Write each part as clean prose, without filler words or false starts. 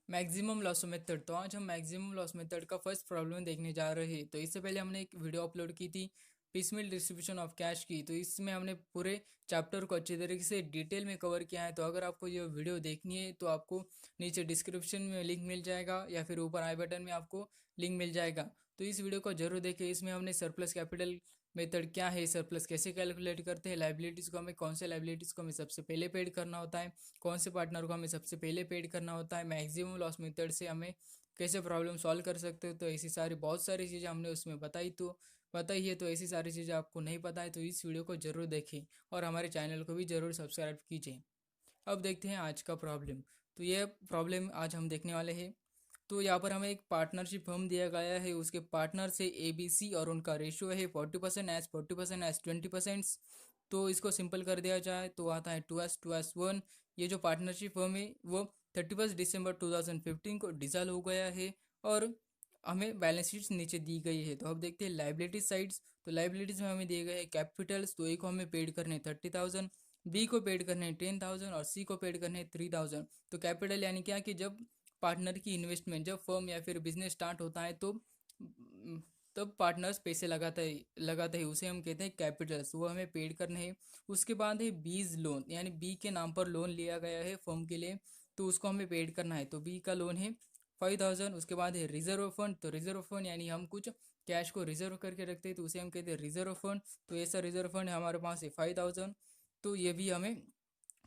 Maximum loss method. तो आज हम मैक्सिमम लॉस मेथड का फर्स्ट प्रॉब्लम देखने जा रहे हैं। तो इससे पहले हमने एक वीडियो अपलोड की थी पिसमिल डिस्ट्रीब्यूशन ऑफ कैश की। तो इसमें हमने पूरे चैप्टर को अच्छी तरीके से डिटेल में कवर किया है। तो अगर आपको ये वीडियो देखनी है तो आपको नीचे डिस्क्रिप्शन में लिंक मिल जाएगा या फिर ऊपर आई बटन में आपको लिंक मिल जाएगा। तो इस वीडियो को जरूर देखें। इसमें हमने सरप्लस कैपिटल मेथड क्या है, सरप्लस कैसे कैलकुलेट करते हैं, लाइबिलिटीज़ को हमें कौन से लाइबिलिटीज़ को हमें सबसे पहले पेड करना होता है, कौन से पार्टनर को हमें सबसे पहले पेड करना होता है, मैक्सिमम लॉस मेथड से हमें कैसे प्रॉब्लम सॉल्व कर सकते हो। तो ऐसी सारी बहुत सारी चीज़ें हमने उसमें बताई है। तो ऐसी सारी चीज़ें आपको नहीं पता है तो इस वीडियो को जरूर देखें और हमारे चैनल को भी जरूर सब्सक्राइब कीजिए। अब देखते हैं आज का प्रॉब्लम। तो ये प्रॉब्लम आज हम देखने वाले हैं। तो यहाँ पर हमें एक पार्टनरशिप फर्म दिया गया है, उसके पार्टनर से ABC और उनका रेशियो है 40% एज 20%। तो इसको सिंपल कर दिया जाए तो आता है 2:1। ये जो पार्टनरशिप फर्म है वो 31 दिसंबर 2015 को डिसॉल्व हो गया है और हमें बैलेंस शीट नीचे दी गई है। तो अब देखते हैं लाइबिलिटीज साइड्स। तो लाइबिलिटीज में हमें दिए गए हैं कैपिटल्स। तो ए को हमें पेड करने 30,000, बी को पेड करने 10,000 और सी को पेड करने 3,000। तो कैपिटल यानी क्या कि जब पार्टनर की इन्वेस्टमेंट, जब फर्म या फिर बिजनेस स्टार्ट होता है तो तब पार्टनर्स पैसे लगाते हैं उसे हम कहते हैं कैपिटल्स, वो हमें पेड करने हैं। उसके बाद है बीज लोन, यानी बी के नाम पर लोन लिया गया है फर्म के लिए तो उसको हमें पेड करना है। तो बी का लोन है 5,000। उसके बाद है रिजर्व फंड। तो रिजर्व फंड यानी हम कुछ कैश को रिजर्व करके रखते हैं तो उसे हम कहते हैं रिजर्व फंड। तो ऐसा रिजर्व फंड हमारे पास है 5,000। तो ये भी हमें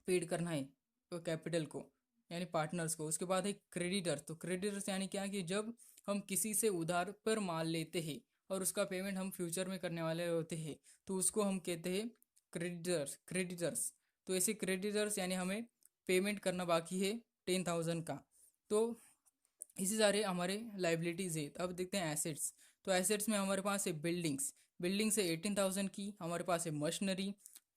पेड करना है तो कैपिटल को यानी पार्टनर्स को। उसके बाद है क्रेडिटर्स। तो क्रेडिटर्स यानी क्या कि जब हम किसी से उधार पर माल लेते हैं और उसका पेमेंट हम फ्यूचर में करने वाले होते हैं तो उसको हम कहते हैं क्रेडिटर्स। तो ऐसे क्रेडिटर्स यानी हमें पेमेंट करना बाकी है 10,000 का। तो इसी सारे हमारे लाइबिलिटीज़ है। अब देखते हैं एसेट्स। तो एसेट्स में हमारे पास है बिल्डिंग्स है 18,000 की। हमारे पास है मशीनरी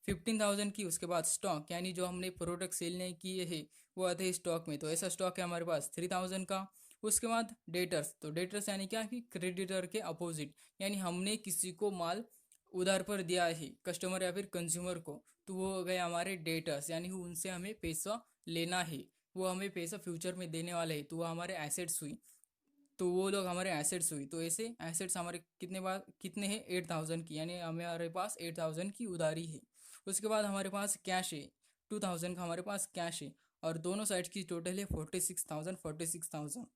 15,000 की। उसके बाद स्टॉक यानी जो हमने प्रोडक्ट सेल नहीं किए हैं वो आते हैं स्टॉक में, तो ऐसा स्टॉक है हमारे पास 3,000 का। उसके बाद डेटर्स। तो डेटर्स यानी क्या कि क्रेडिटर के अपोजिट, यानी हमने किसी को माल उधार पर दिया है कस्टमर या फिर कंज्यूमर को, तो वो हो गए हमारे डेटर्स, यानी उनसे हमें पैसा लेना है, वो हमें पैसा फ्यूचर में देने वाले हैं तो वो हमारे एसेट्स हुई। तो वो लोग हमारे एसेट्स हुई। तो ऐसे एसेट्स हमारे कितने हैं 8,000 की, यानी हमारे पास 8,000 की उधारी है। उसके बाद हमारे पास कैश है 2,000 का, हमारे पास कैश है और दोनों साइड की टोटल है 46,000।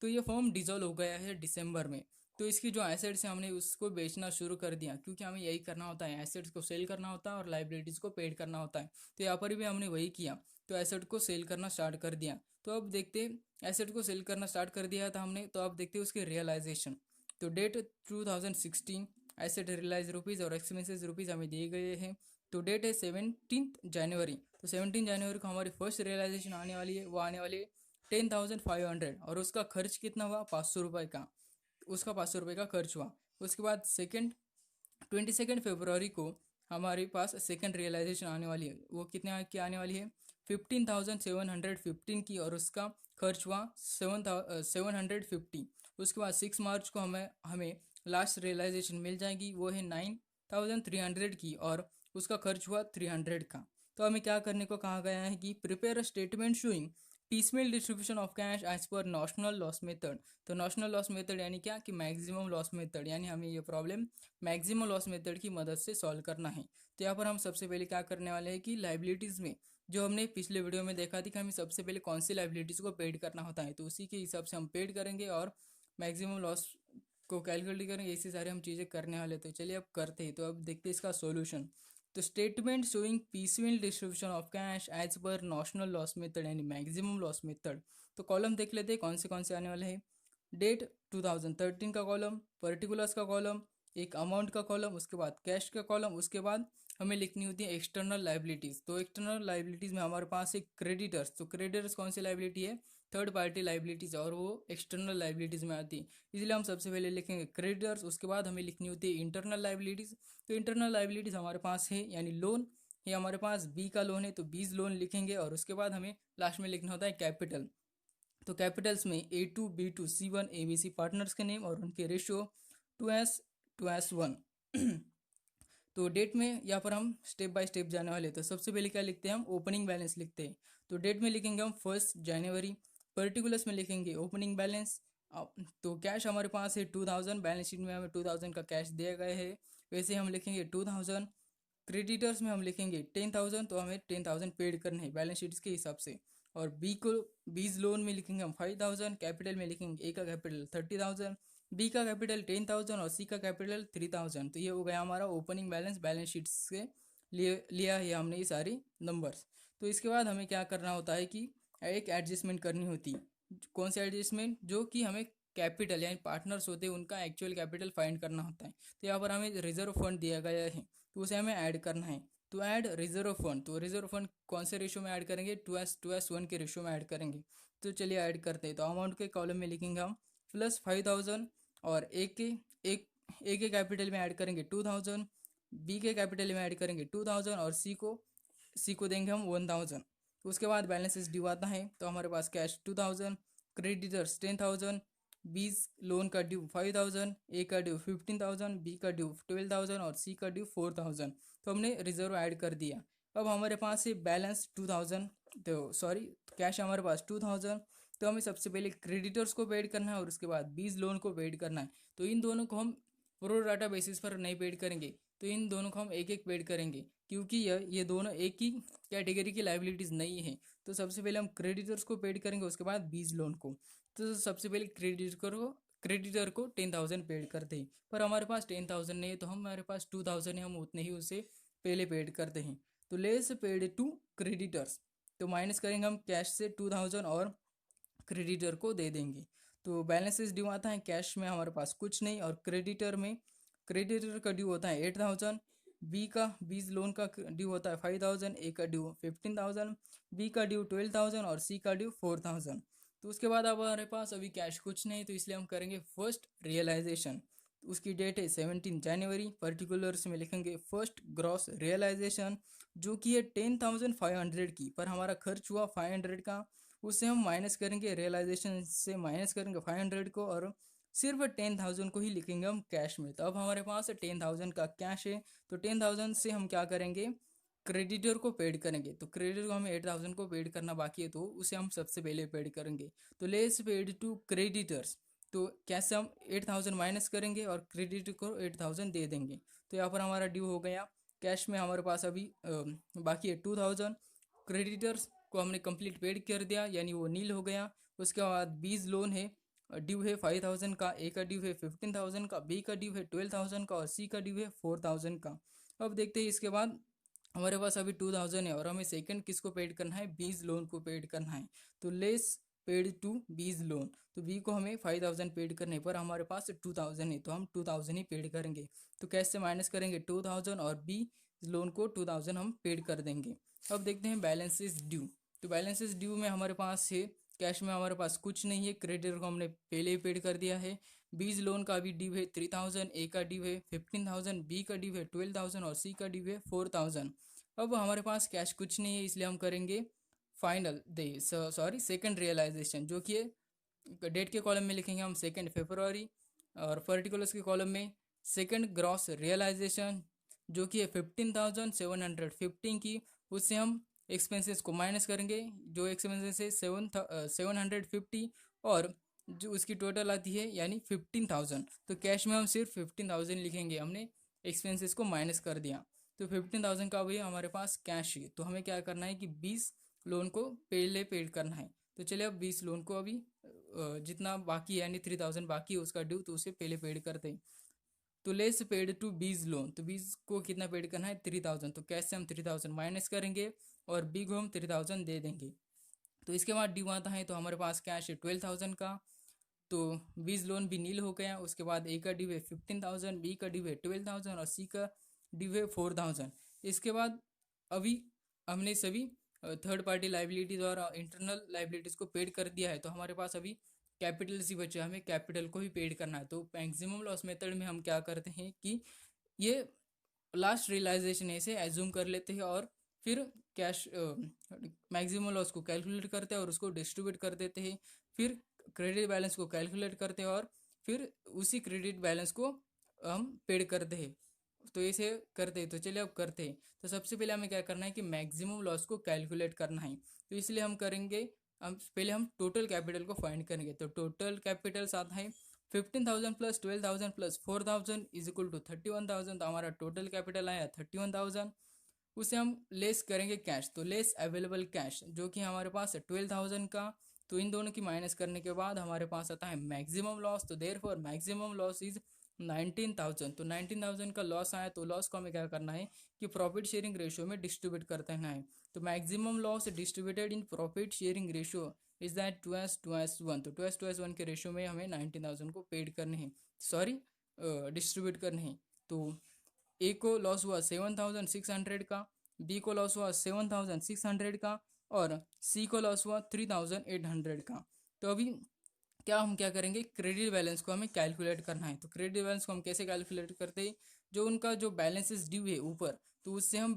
तो ये फॉर्म डिजोल्व हो गया है दिसंबर में। तो इसकी जो एसेट्स है हमने उसको बेचना शुरू कर दिया क्योंकि हमें यही करना होता है, एसेट्स को सेल करना होता है और लाइबिलिटीज़ को पेड करना होता है। तो यहाँ पर भी हमने वही किया, तो एसेट को सेल करना स्टार्ट कर दिया। तो अब देखते एसेट को सेल करना स्टार्ट कर दिया था हमने, तो अब देखते हैं उसके रियलाइजेशन। तो डेट 2016, एसेट रियलाइज रुपीज़ और एक्सपेंसेस रुपीज़ हमें दिए गए हैं। तो डेट है 17 जनवरी। तो 17 जनवरी को हमारी फर्स्ट रियलाइजेशन आने वाली है, वो आने वाली है 10,500 और उसका खर्च कितना हुआ 500 रुपये का, उसका 500 रुपये का खर्च हुआ। उसके बाद 22 फरवरी को हमारे पास सेकंड रियलाइजेशन आने वाली है, वो कितने की आने वाली है 15,715 की और उसका खर्च हुआ 750। उसके बाद 6 मार्च को हमें हमें लास्ट रियलाइजेशन मिल जाएगी, वो है 9,300 की और उसका खर्च हुआ 300 का। तो हमें क्या करने को कहा गया है कि prepare a statement showing piecemeal distribution of cash as per national loss method. तो नेशनल लॉस मेथड यानी क्या कि मैक्सिमम लॉस मेथड, यानी हमें ये प्रॉब्लम मैक्सिमम लॉस मेथड की मदद से सॉल्व करना है। तो यहाँ पर हम सबसे पहले क्या करने वाले हैं कि लाइबिलिटीज़ में जो हमने पिछले वीडियो में देखा थी कि हमें सबसे पहले कौन सी लाइबिलिटीज़ को पेड करना होता है, तो उसी के हिसाब से हम पेड करेंगे और मैक्सिमम लॉस को कैलकुलेट करेंगे। ऐसी सारी हम चीज़ें करने वाले। तो चलिए अब करते हैं। तो अब देखते हैं इसका सॉल्यूशन। तो statement showing piecemeal distribution of cash as per national loss method यानी मैक्सिमम लॉस मेथड। तो कॉलम देख लेते हैं कौन से आने वाले हैं। डेट 2013 का कॉलम, पर्टिकुलर्स का कॉलम, एक अमाउंट का कॉलम, उसके बाद कैश का कॉलम, उसके बाद हमें लिखनी होती है एक्सटर्नल लाइबिलिटीज़। तो एक्सटर्नल लाइबिलिटीज़ में हमारे पास एक क्रेडिटर्स। तो क्रेडिटर्स कौन सी लाइबिलिटी है, थर्ड पार्टी लाइबिलिटीज़, और वो एक्सटर्नल लाइबिलिटीज़ में आती है। इसलिए हम सबसे पहले लिखेंगे क्रेडिटर्स। उसके बाद हमें लिखनी होती है इंटरनल लाइबिलिटीज़। तो इंटरनल लाइबिलिटीज़ हमारे पास है यानी लोन, ये हमारे पास बी का लोन है तो बीज लोन लिखेंगे और उसके बाद हमें लास्ट में लिखना होता है कैपिटल। तो कैपिटल्स में A2 B2 C1 ABC partners के नेम और उनके रेशियो 2:1। तो डेट में यहाँ पर हम स्टेप बाय स्टेप जाने वाले। तो सबसे पहले क्या लिखते हैं हम, ओपनिंग बैलेंस लिखते हैं। तो डेट में लिखेंगे हम 1 जनवरी। पर्टिकुलर्स में लिखेंगे ओपनिंग बैलेंस। तो कैश हमारे पास है 2000, बैलेंस शीट में हमें 2000 का कैश दिया गया है, वैसे हम लिखेंगे 2000। क्रेडिटर्स में हम लिखेंगे 10,000, तो हमें 10,000 पेड करना है बैलेंस शीट के हिसाब से। और बीज लोन में लिखेंगे हम 5,000, कैपिटल में लिखेंगे ए का कैपिटल 30,000, बी का कैपिटल 10,000 और सी का कैपिटल 3,000। तो ये हो गया हमारा ओपनिंग बैलेंस बैलेंस शीट से लिए लिया है हमने ये सारी नंबर्स। तो इसके बाद हमें क्या करना होता है कि एक एडजस्टमेंट करनी होती है। कौन सी एडजस्टमेंट? जो कि हमें कैपिटल यानी पार्टनर्स होते हैं उनका एक्चुअल कैपिटल फाइंड करना होता है। तो यहाँ पर हमें रिजर्व फंड दिया गया है, तो उसे हमें ऐड करना है। तो ऐड रिजर्व फंड, तो रिजर्व फंड कौन से रेशो में ऐड करेंगे? 2:1 के रेशो में ऐड करेंगे। तो चलिए ऐड करते हैं। तो अमाउंट के कॉलम में लिखेंगे हम +5,000, और एक के कैपिटल में ऐड करेंगे 2,000, बी के कैपिटल में ऐड करेंगे 2,000 और सी को देंगे हम 1,000। उसके बाद बैलेंसेस ड्यू आता है, तो हमारे पास कैश 2,000, क्रेडिटर्स 10,000, बीस लोन का ड्यू 5,000, ए का ड्यू 15,000, बी का ड्यू 12,000 और सी का ड्यू 4,000। तो हमने रिजर्व ऐड कर दिया। अब हमारे पास है बैलेंस 2,000, तो सॉरी कैश हमारे पास 2,000। तो हमें सबसे पहले क्रेडिटर्स को पेड करना है और उसके बाद बीज लोन को पेड करना है। तो इन दोनों को हम प्रो डाटा बेसिस पर नहीं पेड करेंगे, तो इन दोनों को हम एक एक पेड करेंगे, क्योंकि ये दोनों एक ही कैटेगरी की लाइबिलिटीज़ नहीं है। तो सबसे पहले हम क्रेडिटर्स को पेड करेंगे, उसके बाद बीज लोन को। तो सबसे पहले क्रेडिटर को 10,000 पेड करते हैं, पर हमारे पास 10,000 नहीं है, तो हमारे पास 2,000 है, हम उतने ही उसे पहले पेड करते हैं। तो लेस पेड टू क्रेडिटर्स, तो माइनस करेंगे हम कैश से 2,000 और क्रेडिटर को दे देंगे। तो बैलेंसेस ड्यू आता है, कैश में हमारे पास कुछ नहीं, और क्रेडिटर का ड्यू होता है 8,000, बी का बीज लोन का ड्यू होता है 5,000, ए का ड्यू 15,000, बी का ड्यू 12,000 और सी का ड्यू 4,000। तो उसके बाद अब हमारे पास अभी कैश कुछ नहीं, तो इसलिए हम करेंगे फर्स्ट रियलाइजेशन। उसकी डेट है 17 जनवरी। पर्टिकुलर्स में लिखेंगे फर्स्ट ग्रॉस रियलाइजेशन, जो कि है 10,500 की, पर हमारा खर्च हुआ 500 का। उससे हम माइनस करेंगे, रियलाइजेशन से माइनस करेंगे 500 को, और सिर्फ 10,000 को ही लिखेंगे हम कैश में। तो अब हमारे पास 10,000 का कैश है। तो 10,000 से हम क्या करेंगे? क्रेडिटर को पेड करेंगे। तो क्रेडिटर को हमें 8,000 को पेड करना बाकी है, तो उसे हम सबसे पहले पेड करेंगे। तो लेस पेड टू क्रेडिटर्स, तो कैसे हम 8,000 माइनस करेंगे और क्रेडिटर को 8,000 दे देंगे। तो यहाँ पर हमारा ड्यू हो गया। कैश में हमारे पास अभी बाकी है 2,000। क्रेडिटर्स को हमने कंप्लीट पेड कर दिया, यानी वो नील हो गया। उसके बाद बीज लोन है, ड्यू है 5,000 का, ए का ड्यू है 15,000 का, बी का ड्यू है 12,000 का और सी का ड्यू है 4,000 का। अब देखते हैं इसके बाद हमारे पास अभी 2,000 है, और हमें सेकंड किसको पेड करना है? बीज लोन को पेड करना है। तो लेस पेड टू बीज लोन, तो बी को हमें 5,000 पेड करने पर हमारे पास 2,000 है, तो हम 2,000 ही पेड करेंगे। तो कैश से माइनस करेंगे 2,000 और बी लोन को 2,000 हम पेड कर देंगे। अब देखते हैं बैलेंसेस ड्यू। तो बैलेंसेस ड्यू में हमारे पास है, कैश में हमारे पास कुछ नहीं है, क्रेडिटर को हमने पहले ही पेड कर दिया है। बीज लोन का अभी ड्यू है 3,000, ए का ड्यू है 15,000, बी का ड्यू है 12,000 और सी का ड्यू है 4,000। अब हमारे पास कैश कुछ नहीं है, इसलिए हम करेंगे final day sorry second realisation, जो कि डेट के कॉलम में लिखेंगे हम 2 फरवरी, और पर्टिकुलर्स के कॉलम में सेकंड ग्रॉस रियलाइजेशन, जो कि है 15,715 की। उससे हम एक्सपेंसेस को माइनस करेंगे, जो एक्सपेंसेस है 750, और जो उसकी टोटल आती है यानी 15,000। तो कैश में हम सिर्फ 15,000 लिखेंगे, हमने एक्सपेंसेस को माइनस कर दिया। तो 15,000 का भी हमारे पास कैश है। तो हमें क्या करना है कि 20 लोन को पहले पेड करना है। तो चलिए अब 20 लोन को अभी जितना बाकी है यानी 3,000 बाकी है उसका ड्यू, तो उसे पहले पेड करते हैं। तो लेस पेड टू बीज लोन, तो बीज को कितना पेड करना है? 3,000। तो कैसे हम 3,000 माइनस करेंगे और बी को हम 3,000 दे देंगे। तो इसके बाद ड्यू आता है, तो हमारे पास कैश है 12,000 का, तो बीज लोन भी नील हो गया। उसके बाद ए का ड्यू है 15,000, बी का ड्यू है 12,000 और सी का ड्यू है 4,000। इसके बाद अभी हमने सभी थर्ड पार्टी लाइबिलिटीज और इंटरनल लाइबिलिटीज को पेड कर दिया है, तो हमारे पास अभी कैपिटल सी बचा, हमें कैपिटल को ही पेड करना है। तो मैक्सिमम लॉस मेथड में हम क्या करते हैं कि ये लास्ट रियलाइजेशन ऐसे एज्यूम कर लेते हैं, और फिर कैश मैक्सिमम लॉस को कैलकुलेट करते हैं और उसको डिस्ट्रीब्यूट कर देते हैं। फिर क्रेडिट बैलेंस को कैलकुलेट करते हैं और फिर उसी क्रेडिट बैलेंस को हम पेड करते हैं। तो ऐसे करते हैं। तो चलिए अब करते हैं। तो सबसे पहले हमें क्या करना है कि मैक्सिमम लॉस को कैलकुलेट करना है। तो इसलिए हम करेंगे पहले हम टोटल कैपिटल को फाइंड करेंगे। तो टोटल कैपिटल आता है 15,000 plus 12,000 plus 4,000 is equal to 31,000। तो हमारा टोटल कैपिटल आया 31,000। उसे हम लेस करेंगे कैश, तो लेस अवेलेबल कैश जो कि हमारे पास है 12,000 का। तो इन दोनों की माइनस करने के बाद हमारे पास आता है मैक्सिमम लॉस। तो देयरफॉर मैक्सिमम लॉस इज 19,000। तो 19,000 का लॉस आया, तो लॉस को हमें क्या करना है कि प्रॉफिट शेयरिंग रेशियो में डिस्ट्रीब्यूट करते हैं। तो maximum loss distributed in profit sharing ratio is that 2:1। तो 2:1 के रेशियो में हमें 19,000 को पेड करने हैं, सॉरी डिस्ट्रीब्यूट करने हैं। तो ए को लॉस हुआ 7,600 का, बी को लॉस हुआ 7,600 का, और सी को लॉस हुआ 3,800 का। तो अभी हम क्या करेंगे, क्रेडिट बैलेंस को हमें कैलकुलेट करना है। तो क्रेडिट बैलेंस को हम कैसे कैलकुलेट करते हैं, जो उनका जो बैलेंसेस ड्यू है ऊपर, तो उससे हम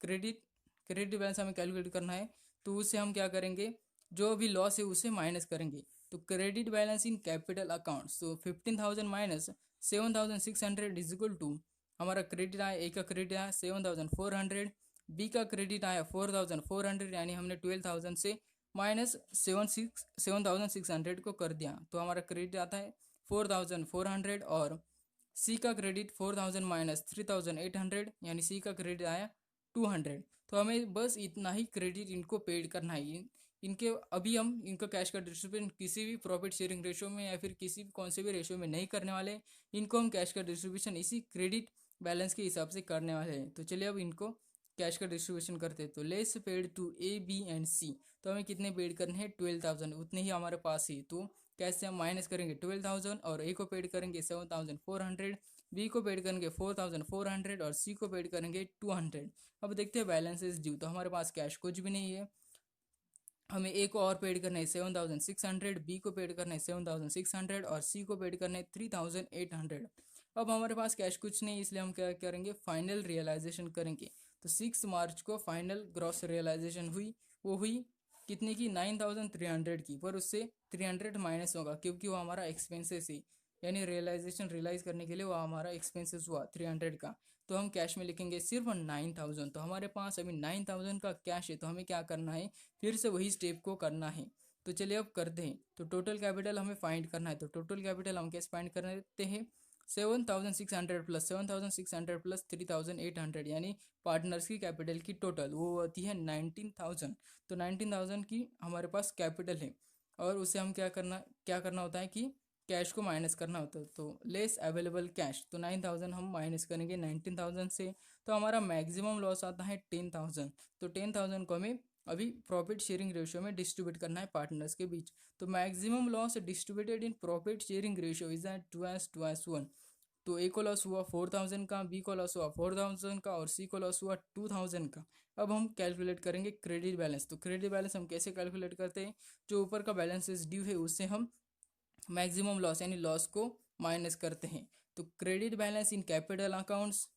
क्रेडिट बैलेंस हमें कैलकुलेट करना है। तो उससे हम क्या करेंगे, जो अभी लॉस है उसे माइनस करेंगे। तो credit balance in capital account, तो 15,000 माइनस 7,600 इज इक्वल टू, हमारा क्रेडिट आया, ए का क्रेडिट आया 7,400, बी का क्रेडिट आया 4,400, यानी हमने 12,000 से माइनस 7,600 को कर दिया। तो हमारा क्रेडिट आता है 4,400, और सी का क्रेडिट 4,000 माइनस 3,800, यानी सी का क्रेडिट आया 200। तो हमें बस इतना ही क्रेडिट इनको पेड करना है। इनके अभी हम इनका कैश का डिस्ट्रीब्यूशन किसी भी प्रॉफिट शेयरिंग रेशियो में या फिर किसी भी कौन से भी रेशियो में नहीं करने वाले। इनको हम कैश का डिस्ट्रीब्यूशन इसी क्रेडिट बैलेंस के हिसाब से करने वाले हैं। तो चलिए अब इनको कैश का डिस्ट्रीब्यूशन करते हैं। तो less paid to A, B and C, तो हमें कितने पेड करने हैं 12,000, उतने ही हमारे पास ही। तो कैसे हम माइनस करेंगे 12,000, और ए को पेड करेंगे 7,400, बी को पेड करेंगे 4,400, और सी को पेड करेंगे 200। अब देखते हैं बैलेंसेस ड्यू। तो हमारे पास कैश कुछ भी नहीं है, हमें ए को और पेड करना है 7,600, बी को पेड करना है 7,600, और सी को पेड करना है 3,800। अब हमारे पास कैश कुछ नहीं, इसलिए हम क्या करेंगे, फाइनल रियलाइजेशन करेंगे। तो 6 मार्च को फाइनल ग्रॉस रियलाइजेशन हुई, वो हुई कितने की, 9,300 की, पर उससे 300 माइनस होगा क्योंकि वो हमारा एक्सपेंसेस है, यानी रियलाइजेशन रियलाइज करने के लिए वो हमारा एक्सपेंसेस हुआ 300 का। तो हम कैश में लिखेंगे सिर्फ 9,000। तो हमारे पास अभी 9,000 का कैश है, तो हमें क्या करना है, फिर से वही स्टेप को करना है। तो चलिए अब करते हैं। तो टोटल कैपिटल हमें फाइंड करना है। तो टोटल कैपिटल हम कैसे फाइंड करते हैं, 7,600 प्लस 7,600 प्लस 3,800, यानी पार्टनर्स की कैपिटल की टोटल वो होती है 19,000। तो 19,000 की हमारे पास कैपिटल है, और उसे हम क्या करना होता है कि कैश को माइनस करना होता है। तो लेस अवेलेबल कैश, तो 9,000 हम माइनस करेंगे 19,000 से। तो हमारा मैक्सिमम लॉस आता है 10,000। तो 10,000 को हमें अभी प्रॉफिट शेयरिंग रेशियो में डिस्ट्रीब्यूट करना है पार्टनर्स के बीच। तो maximum loss distributed in profit sharing ratio is that 2:1। तो ए को लॉस हुआ 4,000 का, बी को लॉस हुआ 4,000 का, और सी को लॉस हुआ 2,000 का। अब हम कैलकुलेट करेंगे क्रेडिट बैलेंस। तो क्रेडिट बैलेंस हम कैसे कैलकुलेट करते हैं, जो ऊपर का बैलेंस ड्यू है उससे हम मैक्सिमम लॉस यानी लॉस को माइनस करते हैं। तो credit balance in capital accounts,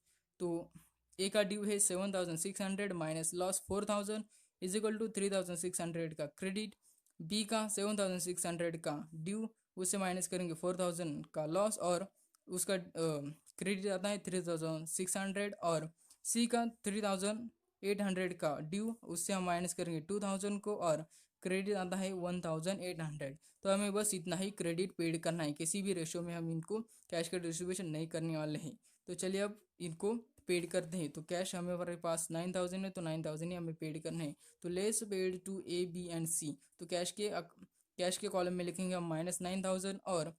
तो ए का ड्यू है 7,600 minus loss 4,000 is equal to 3,600 का क्रेडिट। बी का 7,600 का ड्यू, उससे माइनस करेंगे 4,000 का लॉस, और उसका क्रेडिट आता है 3,600, और सी का 3,800 का ड्यू, उससे हम माइनस करेंगे 2,000 को, और क्रेडिट आता है 1,800। तो हमें बस इतना ही क्रेडिट पेड करना है, किसी भी रेशियो में हम इनको कैश का डिस्ट्रीब्यूशन नहीं करने वाले हैं। तो चलिए अब इनको पेड करते हैं। तो कैश हमारे पास 9,000 है, तो 9,000 ही हमें पेड करना है। तो less paid to A, B and C, तो कैश के कॉलम में लिखेंगे हम -9,000, और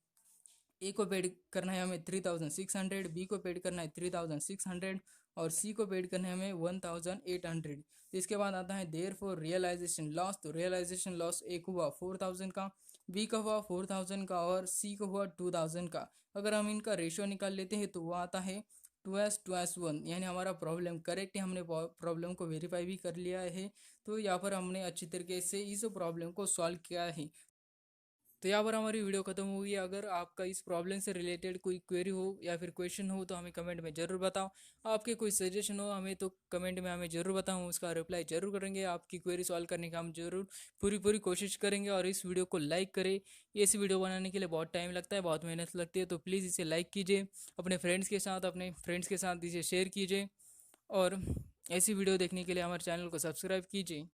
ए को पेड करना है हमें 3,600, बी को पेड करना है 3,600, और सी को पेड करना है हमें 1,800। इसके बाद आता है देयर फॉर रियलाइजेशन लॉस। तो रियलाइजेशन लॉस ए को हुआ 4,000 का, बी का हुआ 4,000 का, और सी को हुआ 2,000 का। अगर हम इनका रेशियो निकाल लेते हैं तो वो आता है 2:1, यानी हमारा प्रॉब्लम करेक्ट है, हमने प्रॉब्लम को वेरीफाई भी कर लिया है। तो यहाँ पर हमने अच्छी तरीके से इस प्रॉब्लम को सॉल्व किया है। तो यहाँ पर हमारी वीडियो खत्म हुई है। अगर आपका इस प्रॉब्लम से रिलेटेड कोई क्वेरी हो या फिर क्वेश्चन हो तो हमें कमेंट में ज़रूर बताओ। आपके कोई सजेशन हो हमें तो कमेंट में हमें ज़रूर बताओ, उसका रिप्लाई जरूर करेंगे। आपकी क्वेरी सॉल्व करने का हम जरूर पूरी कोशिश करेंगे। और इस वीडियो को लाइक करें। इस वीडियो बनाने के लिए बहुत टाइम लगता है, बहुत मेहनत लगती है, तो प्लीज़ इसे लाइक कीजिए, अपने फ्रेंड्स के साथ इसे शेयर कीजिए, और ऐसी वीडियो देखने के लिए हमारे चैनल को सब्सक्राइब कीजिए।